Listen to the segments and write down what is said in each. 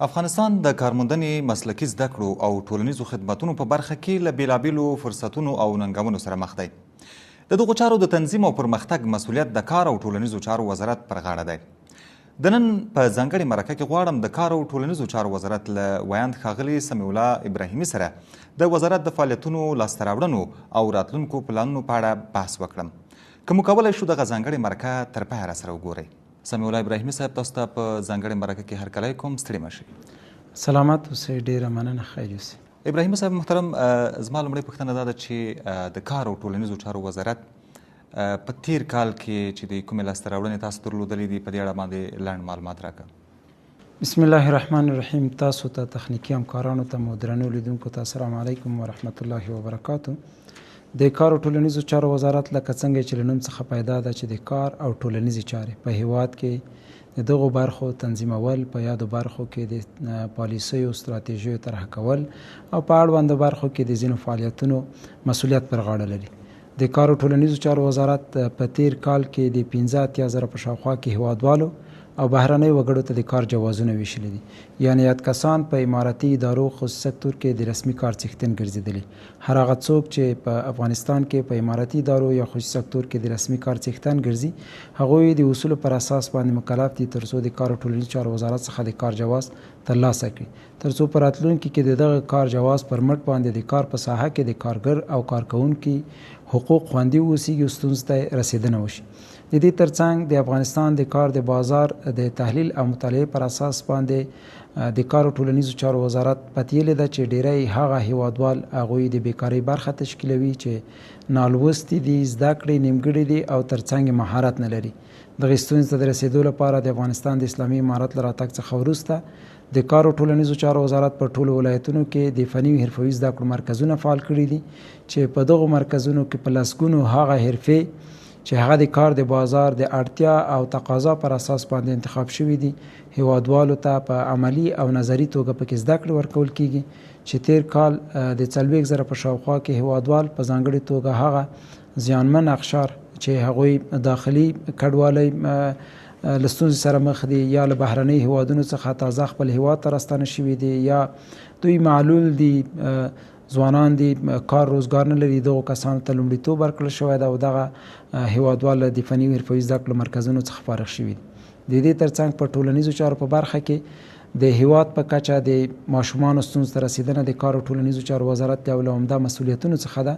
افغانستان د کارموندنې مسلکي زده کړو او ټولنیزو خدماتونو په برخه کې له بیلابیلو فرصتونو او ننګونو سره مخ دی. د دغو چارو د تنظیم او پرمختګ مسؤلیت د کار او ټولنیزو چارو وزارت پر غاړه دی. د نن په ځانګړې مرکه کې غواړم د کار او ټولنیزو چارو وزارت له ویاند ښاغلي سمیع الله ابراهیمي سره د وزارت د فعالیتونو لاسته راوړنو او راتلونکو پلانونو په اړه بحث وکړم. که مو کولی شو دغه ځانګړې مرکه تر پایه راسره وګورئ. سمیع الله ابراهیمي صاحب، تاسو ته په ځانګړې مرکه کې هرکلی کوم، ستړي مه شئ. سلامت اوسئ، ډېره مننه، خیر اوسئ. ابراهیمي صاحب محترم، زما لومړۍ پوښتنه دا ده چې د کار او ټولنیزو چارو وزارت په تیر کال کې چې د کومې لاسته راوړنې تاسو درلودلې دي په دې اړه باندې لنډ معلومات راکړه. بسم الله الرحمن الرحیم. تاسو ته تخنیکي همکارانو ته مو درنو لیدونکو ته السلام علیکم ورحمت الله وبرکاتو. د کار او ټولنیزو چارو وزارت لکه څنګه چې له نوم څخه پیدا ده چې د کار او ټولنیزې چارې په هیواد کې د دغو برخو تنظیمول، په یادو برخو کې د پالیسیو ستراتیژیو طرح کول او په اړوندو برخو کې د ځینو فعالیتونو مسؤلیت پر غاړه لري. د کار او ټولنیزو چارو وزارت په تیر کال کې د 15,000 په شاوخوا کې هیوادوالو او بهرنۍ وګړو ته د کار جوازونه ویشلي دي. یعنې یاد کسان په اماراتي ادارو خصوصي سکتور کې د رسمي کار څښتن ګرځېدلي. هر هغه څوک چې په افغانستان کې په اماراتي ادارو یا خصوصي سکتور کې د رسمي کار څښتن ګرځي، هغوی د اصولو پر اساس باندې مکلف دي تر څو د کار او ټولنیزو چارو وزارت څخه د کار جواز ترلاسه کړي، تر څو په راتلونکي کې د دغه کار جواز پر مټ باندې د کار په ساحه کې د کارګر او کارکوونکي حقوق خوندي واوسي او ستونزو ته رسیدنه وشي. د دې ترڅنګ د افغانستان د کار د بازار د تحلیل او مطالعې پر اساس باندې د کار او ټولنیزو چارو وزارت پتیلې ده چې ډیری هغه هیوادوال هغوی د بیکارۍ برخه تشکیلوي چې نالوستي دي، زده کړې نیمګړې دي او ترڅنګ مهارت نه لري. دغې ستونزې ته د رسیدو لپاره د افغانستان د اسلامي امارت له راتګ څخه وروسته د کار او ټولنیزو چارو وزارت په ټولو ولایتونو کې د فني او حرفوي زده کړو مرکزونه فعال کړي دي چې په دغو مرکزونو کې په لسګونو هغه حرفې چې هغه د کار د بازار د اړتیا او تقاضا پر اساس باندې انتخاب شوي دي هیوادوالو ته په عملی او نظري توګه پکې زده کړې ورکول کیږي. چې تیر کال د 40,000 په شاوخوا کې هیوادوال په ځانګړې توګه هغه زیانمن اقشار چې هغوی داخلي کډوالۍ له ستونزې سره مخ دي یا له بهرنۍ هیوادونو څخه تازه خپل هیواد ته راستانه شوي دي یا دوی معلول دي، ځوانان دي، کار روزګار نه لري، دغو کسانو ته لومړیتوب ورکړل شوی ده او دغه هیوادوال د فني او حرفوي زده کړو مرکزونو څخه فارغ شوي دي. د دې ترڅنګ په ټولنیزو چارو په برخه کې د هیواد په کچه د ماشومانو ستونزو ته رسیدنه د کار او ټولنیزو چارو وزارت یو له عمده مسؤلیتونو څخه ده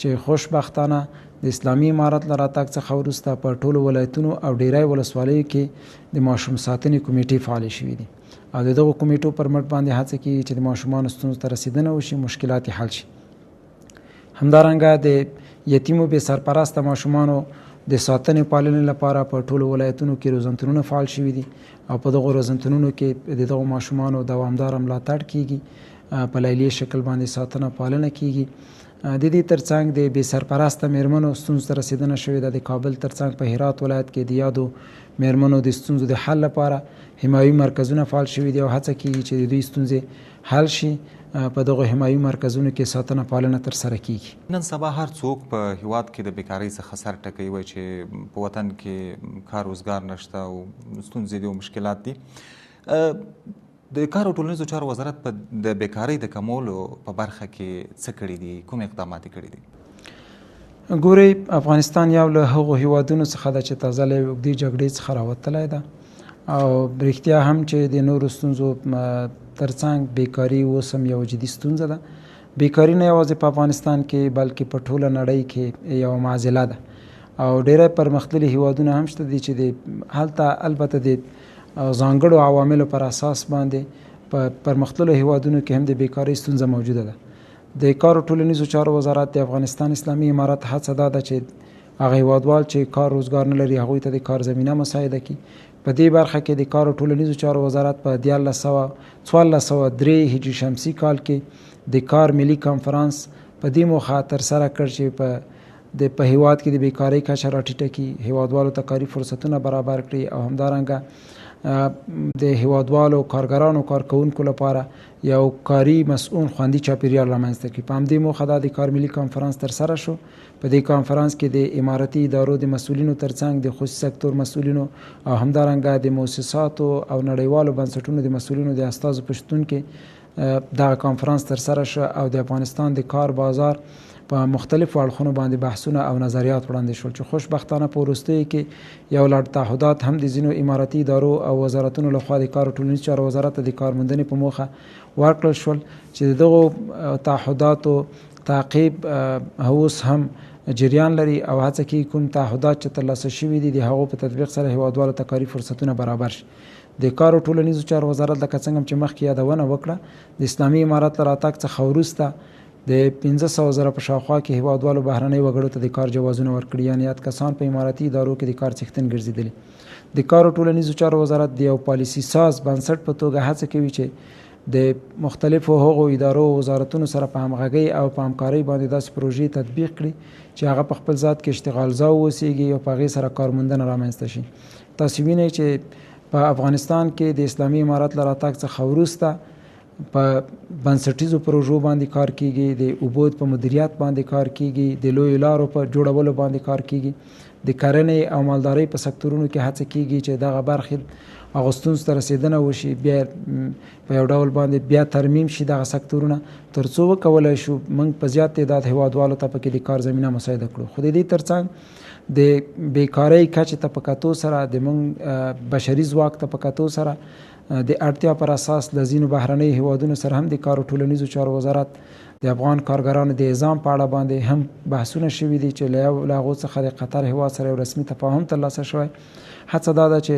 چې خوشبختانه د اسلامي امارت له راتګ څخه وروسته په ټولو ولایتونو او ډیری ولسوالیو کې د ماشوم ساتنې کمیټې فعالې شوي دي او د دغو کمیټو پر مټ باندې هڅه کیږي چې د ماشومانو ستونزو ته رسیدنه وشي، مشکلات حل شي. همدارنګه د یتیمو بې سرپرسته ماشومانو د ساتنې پالنې لپاره په ټولو ولایتونو کې روزنتونونه فعال شوي دي او په دغو روزنتونونو کې د دغو ماشومانو دوامداره ملاتړ کیږي، په لیلیه شکل باندې ساتنه پالنه کیږي. د دې ترڅنګ د بې سرپرسته میرمنو ستونزو ته رسیدنه شوې ده. د کابل ترڅنګ په هرات ولایت کې د یادو میرمنو د ستونزو د حل لپاره حمایي مرکزونه فعال شوي دي او هڅه کیږي چې د دوی ستونزې حل شي. په دغه حمایي مرکزونو کې ساتنه پالنه ترسره کیږي. نن سبا هر څوک په هیواد کې د بیکارۍ څخه سر ټکوي وایي چې په وطن کې کار روزګار نشته او ستونزې دي او مشکلات دي. د کار او ټولنیزو چارو وزارت په د بیکارۍ د کمولو په برخه کې څه کړي دي، کوم اقدامات کړي دي؟ ګورئ، افغانستان یو له هغو هیوادونو څخه ده چې تازه له اوږدې جګړې څخه راوتلی ده او رښتیا هم چې د نورو ستونزو ترڅنګ بیکاري اوس هم یو جدي ستونزه ده. بیکاري نه یوازې په افغانستان کې بلکې په ټوله نړۍ کې یو معضله ده او ډیری پرمختللي هیوادونه هم شته دي چې د هلته البته د ځانګړو عواملو پر اساس باندې په پرمختللو هیوادونو کې هم د بیکارۍ ستونزه موجوده ده. د کار او ټولنیزو چارو وزارت د افغانستان اسلامي امارت هڅه دا ده چې هغه هیوادوال چې کار روزګار نه لري هغوی ته د کار زمینه مساعده کړي. په دې برخه کې د کار او ټولنیزو چارو وزارت په 1403 هجري شمسي کال کې د کار ملي کانفرنس په دې موخه ترسره کړ چې په هیواد کې د بیکارۍ کچه راټیټه کړي، هیوادوالو ته کاري فرصتونه برابر کړي او همدارنګه د هیوادوالو کارګرانو کارکوونکو لپاره یو کاري مسؤل خوندي چاپیریال رامنځته کړي. په همدې موخه دا د کار ملي کانفرنس ترسره شو په دې کانفرانس کې د امارتي ادارو د مسؤلینو ترڅنګ د خصوصي سکتور مسؤلینو او همدارنګه د مؤسساتو او نړیوالو بنسټونو د مسؤلینو د استازو په شتون کې دغه کانفرانس ترسره شو او د افغانستان د کار بازار په مختلفو اړخونو باندې بحثونه او نظریات وړاندې شول چې خوشبختانه په وروستیو کې یو لړ تعهدات هم د ځینو امارتي ادارو او وزارتونو لخوا د کار او ټولنیزو چارو وزارت ته د کارموندنې په موخه ورکړل شول چې دغو تعهداتو تعقیب اوس هم جریان لري او هڅه کوي کوم تعهدات چې ترلاسه شوي دي د هغو په تطبیق سره هیوادوالو ته کاري فرصتونه برابر شي. د کار او ټولنیزو چارو وزارت لکه څنګه چې مخکې یادونه وکړه د اسلامي امارت له راتګ څخه وروسته د 500 زره په شاوخوا کې هیوادوالو بهرنۍ وګړو ته د کار جوازونه ورکړي، یعنې ات کسان په امارتي ادارو کې د کار څښتن ګرځېدلي. د کار او ټولنیزو چارو وزارت د یو پالیسي ساز بنسټ په توګه هڅه کوي چې د مختلفو هغو ادارو او وزارتونو سره په همغږۍ او په همکارۍ باندې داسې پروژې تطبیق کړي چې هغه په خپل ذات کې اشتغال ځای واوسیږي او په هغې سره کارموندنه رامنځته شي. تاسو وینئ چې په افغانستان کې د اسلامي امارت له راتګ څخه وروسته په بنسټیزو پروژو باندې کار کیږي، د اوبو په مدیریت باندې کار کیږي، د لویو لارو په جوړولو باندې کار کیږي، د کرنې او مالدارۍ په سکتورونو کې هڅه کیږي چې دغه برخې هغو ستونزو ته رسیدنه وشي، بیا په یو ډول باندې بیا ترمیم شي دغه سکتورونه، تر څو وکولی شو موږ په زیات تعداد هیوادوالو ته پکې د کار زمینه مساعده کړو. خو د دې ترڅنګ د بیکارۍ کچې ته په کتو سره د موږ بشري ځواک ته په کتو سره د اړتیا پر اساس له ځینو بهرنۍ هیوادونو سره هم د کار او ټولنیزو چارو وزارت د افغان کارګرانو د اعزام په اړه باندې هم بحثونه شوي دي چې له هغو څخه د قطر هیواد سره یو رسمي تفاهم ترلاسه شوی. هڅه دا ده چې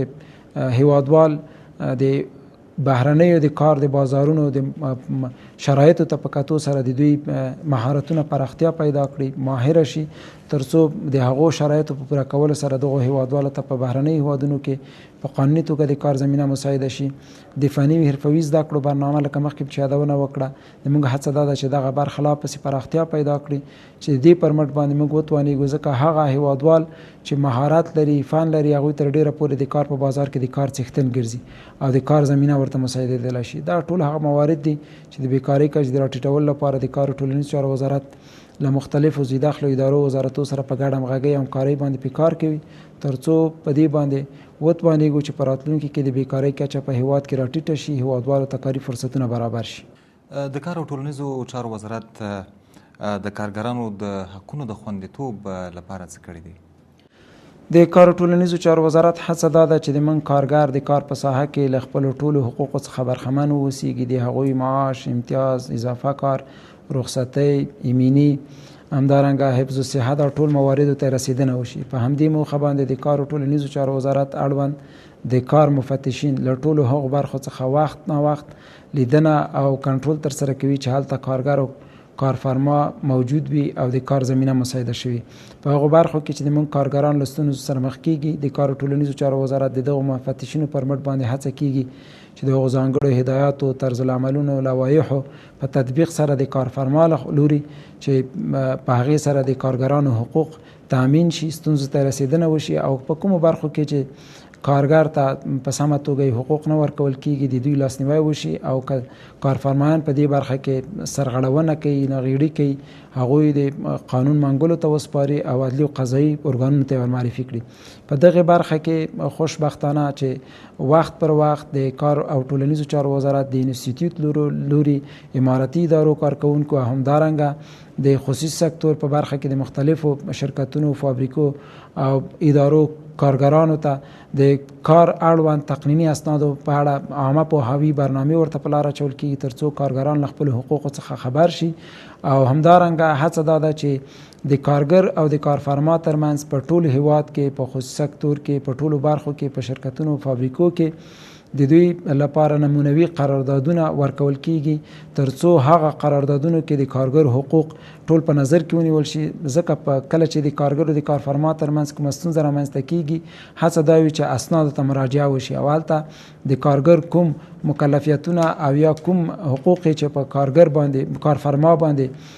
هیوادوال د بهرنیو د کار د بازارونو د شرایطو ته په کتو سره د دوی مهارتونه پراختیا پیدا کړي، ماهر شي، تر څو د هغو شرایطو په پوره کولو سره دغو هیوادوالو ته په بهرنۍ هیوادونو کې په قانوني توګه د کار زمینه مساعده شي. د فني او حرفوي زده کړو برنامه لکه مخکې چې یادونه وکړه، زموږ هڅه دا ده چې دغه برخه لا پسې پراختیا پیدا کړي چې دې پر مټ باندې موږ وتوانېږو، ځکه هغه هیوادوال چې مهارت لري، فن لري، هغوی تر ډېره پورې د کار په بازار کې د کار څښتن ګرځي او د کار زمینه ورته مساعدېدلی شي. دا ټول هغه موارد دي چې د بیکارۍ کچې د راټیټولو لپاره د کار او ټولنیزو چارو وزارت له مختلفو زیداخلو ادارو وزارتو سره په ګډه همغږۍ او همکارۍ باندې په کار کوي، تر څو په دې باندې وتوانېږو چې په راتلونکي کې د بیکارۍ کچه په هیواد کې راټیټه شي، هیوادوالو ته کاري فرصتونه برابر شي. د کار او ټولنیزو چارو وزارت د کارګرانو د حقونو د خوندیتوب لپاره څه کړي دي؟ د کار او ټولنیزو چارو وزارت هڅه دا ده چې د موږ کارګر د کار په ساحه کې له خپلو ټولو حقوقو څخه برخمن واوسیږي، د هغوی معاش، امتیاز، اضافه کار، رخصتۍ، ایمني، همدارنګه حفظ الصحت او ټول مواردو ته رسیدنه وشي. په همدې موخه باندې د کار او ټولنیزو چارو وزارت اړوند د کار مفتشین له ټولو هغو برخو څخه وخت نه وخت لیدنه او کنټرول ترسره کوي چې هلته کارګر او کارفرما موجود وي او د کار زمینه مساعده شوي. په هغو برخو کې چې د موږ کارګران له ستونزو سره مخ کیږي، د کار او ټولنیزو چارو وزارت د دغو مفتشینو پر مټ باندې هڅه کیږي چې د هغو ځانګړو هدایاتو، طرز العملونو، لوایحو په تطبیق سره د کارفرما لوري چې په هغې سره د کارګرانو حقوق تامین شي، ستونزو ته رسیدنه وشي او په کومو برخو کې چې کارګر ته په سمه توګه حقوق نه ورکول کیږي د دوی لاسنیوی وشي او کارفرمایان په دې برخه کې سرغړونه کوي، ناغېړي کوي، هغوی د قانون منګولو ته وسپاري او عدلي او قضایي ارګانونو ته معرفي کړي. په دغه برخه کې خوشبختانه چې وخت پر وخت د کار او ټولنیزو چارو وزارت د انسټیټیوټ لوري امارتي ادارو کارکوونکو همدارنګه د خصوصي سکتور په برخه کې د مختلفو شرکتونو، فابریکو او ادارو کارګرانو ته د کار اړوند تقنیني اسنادو په اړه عامه پوهاوي برنامې ورته په لاره اچول کېږي تر څو کارګران له خپلو حقوقو څخه خبر شي او همدارنګه هڅه دا ده چې د کارګر او د کارفرما ترمنځ په ټول هیواد کې په خصوصي سکتور کې په ټولو برخو کې په شرکتونو او فابریکو کې د دوی لپاره نمونوي قراردادونه ورکول کیږي تر څو هغه قراردادونو کې د کارګر حقوق ټول په نظر کې ونیول شي. ځکه په کله چې د کارګر او د کارفرما ترمنځ کومه ستونزه رامنځته کیږي هڅه دا وي چې اسنادو ته مراجعه وشي او هلته د کارګر کوم مکلفیتونه او یا کوم حقوق چې په کارګر باندې کارفرما باندې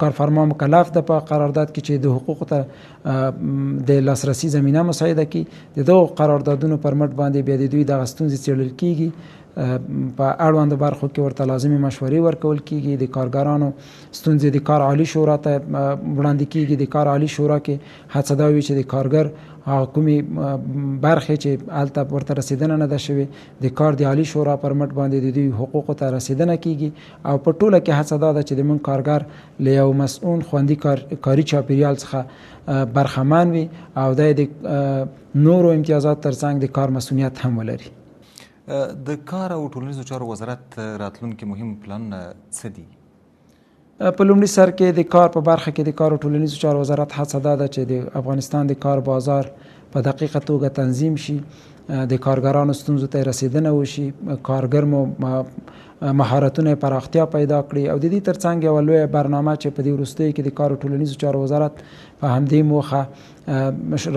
کارفرما مکلف ده په قرارداد کې چې د حقوقو ته د لاسرسي زمینه مساعده کړي. د دغو قراردادونو پر مټ باندې بیا د دوی دغه ستونزې څېړل کیږي په اړوندو برخو کې ورته لازمي مشورې ورکول کیږي. د کارګرانو ستونزې د کار عالی شورا ته وړاندې کیږي. د کار عالی شورا کې هڅه دا وي چې د کارګر هغه کومې برخې چې هلته ورته رسیدنه نه ده شوې د کار د عالی شورا پر مټ باندې د دوی حقوقو ته رسیدنه کیږي او په ټوله کې هڅه دا ده چې د موږ کارګر له یو مسؤل خوندي کاري چاپیریال څخه برخمن وي او د نورو امتیازات ترڅنګ د کار مسؤلیت هم ولري. د کار او ټولنیزو چارو وزارت راتلونکي مهم پلانونه څه دي؟ په لومړي سر کې د کار په برخه کې د کار او ټولنیزو چارو وزارت هڅه دا ده چې د افغانستان د کار بازار په دقیقه توګه تنظیم شي، د کارګرانو ستونزو ته رسیدنه وشي، کارګر مو مهارتونه پراختیا پیدا کړي او د دې ترڅنګ یوه لویه برنامه چې په دې وروستیو کې د کار او ټولنیزو چارو وزارت په همدې موخه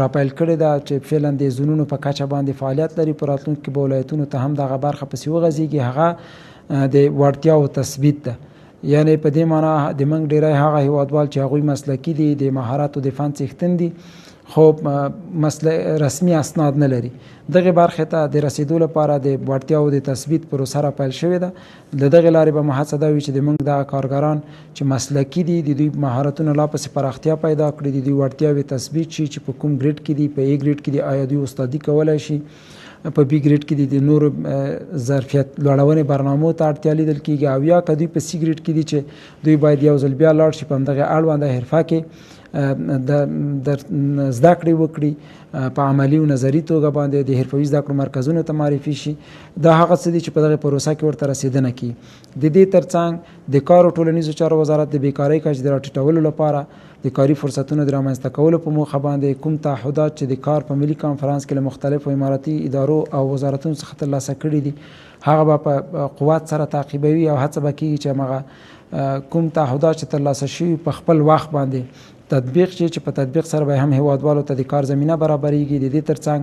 راپیل کړې ده چې فعلا د زونونو په کچه باندې فعالیت لري. په راتلونکي کې به ولایتونو ته هم دغه برخه پسې وغځېږي. هغه د وړتیاو تثبیت ده، یعنی په دې معنا د موږ ډیری هغه هیوادوال چې هغوی مسلکي دي، د مهارتو د فن څښتن دي، خو رسمي اسناد نه لري. دغه برخې ته د رسیدو لپاره د وړتیاو د تثبیت پروسه راپیل شوې ده. د دغې لارې به مو هڅه دا وي چې د موږ دغه کارګران چې مسلکي دي د دوی مهارتونه لا پسې پراختیا پیدا کړي، د دوی وړتیاوې تثبیت شي چې په کوم ګریډ کې دي، په ای ګریډ کې دي آیا دوی استادي کولی شي، په بی ګریډ کې د نورو ظرفیت لوړونې برنامو ته اړتیا لیدل کېږي، او یا که دوی په سی ګریډ کې دي چې دوی باید یو ځل بیا لاړ شي په همدغه اړونده حرفه کې د زده کړې وکړي، په عملي او نظري توګه باندې د حرفوي زده کړو مرکزونو ته معرفي شي. دا هغه څه دي چې په دغه پروسه کې ورته رسیدنه کیږي. د دې ترڅنګ د کار او ټولنیزو چارو وزارت د بیکارۍ کچې د راټیټولو لپاره د کاري فرصتونو د رامنځته کولو په موخه باندې کوم تعهدات چې د کار په ملي کانفرانس کې له مختلفو اماراتي ادارو او وزارتونو څخه ترلاسه کړي دي هغه به په قوت سره تعقیبوي او هڅه به کیږي چې هغه کوم تعهدات چې ترلاسه شوي په خپل وخت باندې تطبیق شي، چې په تطبیق سره به هم هیوادوالو ته د کار زمینه برابریږي. د دې ترڅنګ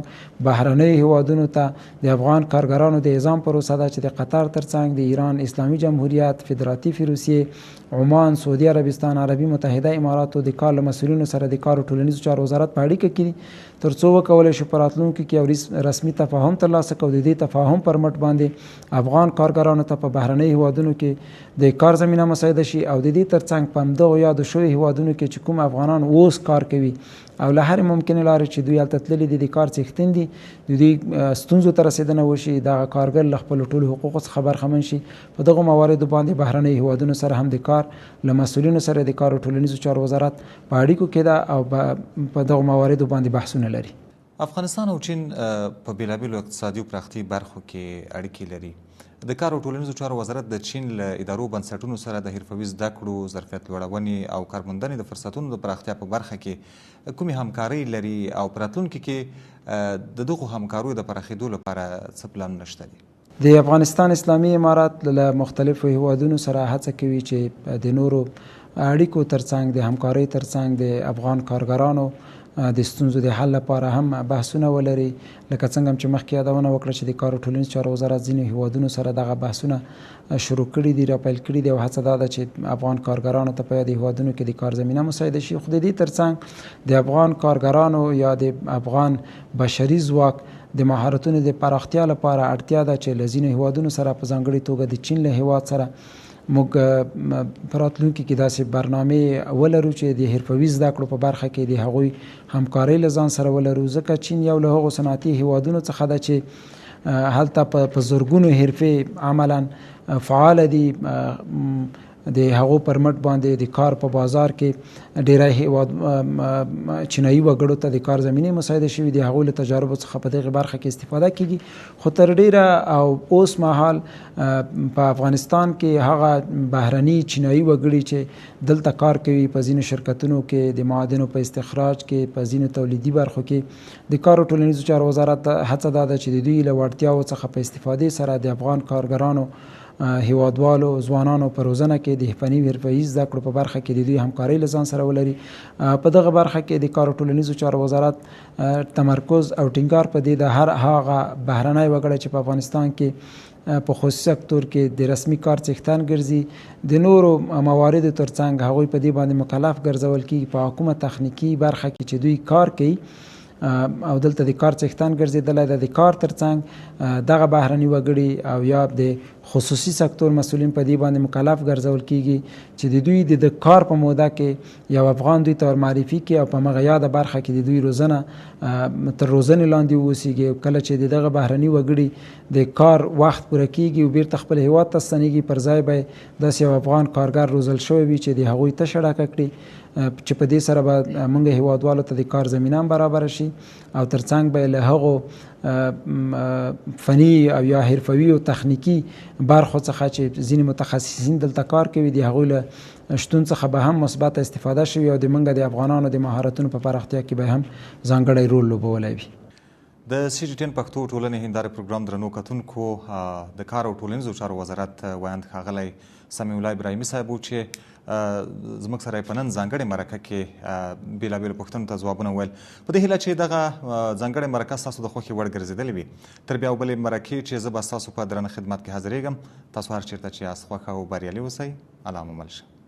بهرنیو هیوادونو ته د افغان کارګرانو د اعزام پروسه ده چې د قطر ترڅنګ د ایران اسلامي جمهوریت، فدراتیو روسیې، عمان، سعودي عربستان، عربي متحده اماراتو د کار له مسؤلینو سره د کار او ټولنیزو چارو وزارت په اړیکه کې دي ترڅو وکولی شي په راتلونکي کې یو رسمي تفاهم ترلاسه کړو. د دې تفاهم پر مټ باندې افغان کارګرانو ته په بهرنیو هیوادونو کې د کار زمینه مساعده شي او د دې ترڅنګ په همدغو یادو شویو هیوادونو کې چې کوم افغانان اوس کار کوي او له هرې ممکنې لارې چې دوی هلته تللي دي د کار څښتن دي، د دوی ستونزو ته رسیدنه وشي، دغه کارګر له خپلو ټولو حقوقو څخه برخمن شي. په دغو مواردو باندې بهرنیو هیوادونو سره هم د کار له مسؤلینو سره د کار او ټولنیزو چارو وزارت په اړیکو کې ده او په دغو مواردو باندې بحثونه لري. افغانستان او چین په بېلابېلو اقتصادي او پراختي برخو کې اړیکې لري. د کار او ټولنیزو چارو وزارت د چین له ادارو بنسټونو سره د حرفوي زده کړو، ظرفیت لوړونې او کارموندنې د فرصتونو د پراختیا په برخه کې کومې همکارۍ لري او په راتلونکي کې د دغو همکاریو د پراخېدو لپاره څه پلانونه شته دي؟ د افغانستان اسلامي امارات له مختلفو هیوادونو سره هڅه کوي چې د نورو اړیکو ترڅنګ د همکارۍ ترڅنګ د افغان کارګرانو د ستونزو د حل لپاره هم بحثونه ولري. لکه څنګه چې مخکې یادونه وکړه چې د کار او ټولنیزو چارو وزارت ځینو هیوادونو سره دغه بحثونه شروع کړي دي، راپیل کړي دي او هڅه دا ده چې افغان کارګرانو ته په یادو هیوادونو کې د کار زمینه مساعده شي. خو د دې ترڅنګ د افغان کارګرانو یا د افغان بشري ځواک د مهارتونو د پراختیا لپاره اړتیا ده چې له ځینو هیوادونو سره په ځانګړي توګه د چین له هیواد سره موږ په راتلونکي کې داسې برنامې ولرو چې د حرفوي زده کړو په برخه کې د هغوی همکارۍ له ځان سره ولرو، ځکه چین یو له هغو صنعتي هیوادونو څخه ده چې هلته په زرګونو حرفې عملا فعال دي. د هغو پر مټ باندې د کار په بازار کې ډیری هیواد چینایي وګړو ته د کار زمینې مساعده شوي دي، هغوی له تجاربو څخه په دغه برخه کې استفاده کیږي. خو تر ډیره او اوس مهال په افغانستان کې هغه بهرني چینایي وګړي چې دلته کار کوي په ځینو شرکتونو کې د معادنو په استخراج کې، په ځینو تولیدي برخو کې، د کار او ټولنیزو چارو وزارت هڅه دا ده چې د دوی له وړتیاو څخه په استفادې سره د افغان کارګرانو هیوادوالو ځوانانو په روزنه کې د فني حرفوي زده کړو په برخه کې د دوی همکارۍ له ځان سره ولري. په دغه برخه کې د کار او ټولنیزو چارو وزارت تمرکز او ټینګار په دې د هر هغه بهرنی وګړی چې په افغانستان کې په خصوصي سکتور کې د رسمي کار څښتن ګرځي د نورو مواردو ترڅنګ هغوی په دې باندې مکلف ګرځول کېږي په کومه تخنیکي برخه کې چې دوی کار کوي او دلته د کار څښتن ګرځېدلی ده. د کار ترڅنګ دغه بهرني وګړي او یا د خصوصي سکتور مسؤلین په دې باندې مکلف ګرځول کیږي چې د دوی د کار په موده کې یو افغان دوی ته معرفي کړي او په مغه یاده برخه کې د دوی روزنه تر روزنې لاندې واوسیږي. کله چې دغه بهرني وګړي د کار وخت پوره کیږي او بیرته خپل هیواد ته ستنیږي، پر ځای به داسې یو افغان کارګر روزل شوی وي چې د هغوی تشه ډکه کړي، چې په دې سره به موږ هیوادوالو ته د کار زمینه هم برابر شي او ترڅنګ به له هغو فني او یا حرفوي او تخنیکی برخو څخه چې ځینې متخصصین دلته کار کوي د هغوی له شتون څخه به هم مثبت استفاده شوي او د موږ د افغانانو د مهارتونو په پراختیا کې به هم ځانګړی رول لوبولی وي. د CGTN پښتو ټولنې هنداره پروګرام درنو کتونکو، د کار او ټولنیزو چارو وزارت ویاند ښاغلی سمیع الله ابراهیمي صاحب چې زموږ سره په نن ځانګړې مرکه کې بېلابېلو پوښتنو ته ځوابونه ویل، په دې هیله چې دغه ځانګړې مرکه ستاسو د خوښې وړ ګرځېدلې وي. تر بیا بلې مرکې چې زه به ستاسو په درنه خدمت کې حاضرېږم، تاسو هر چېرته چې یاست خوښ او بریالي اوسئ. الله مو مل شه.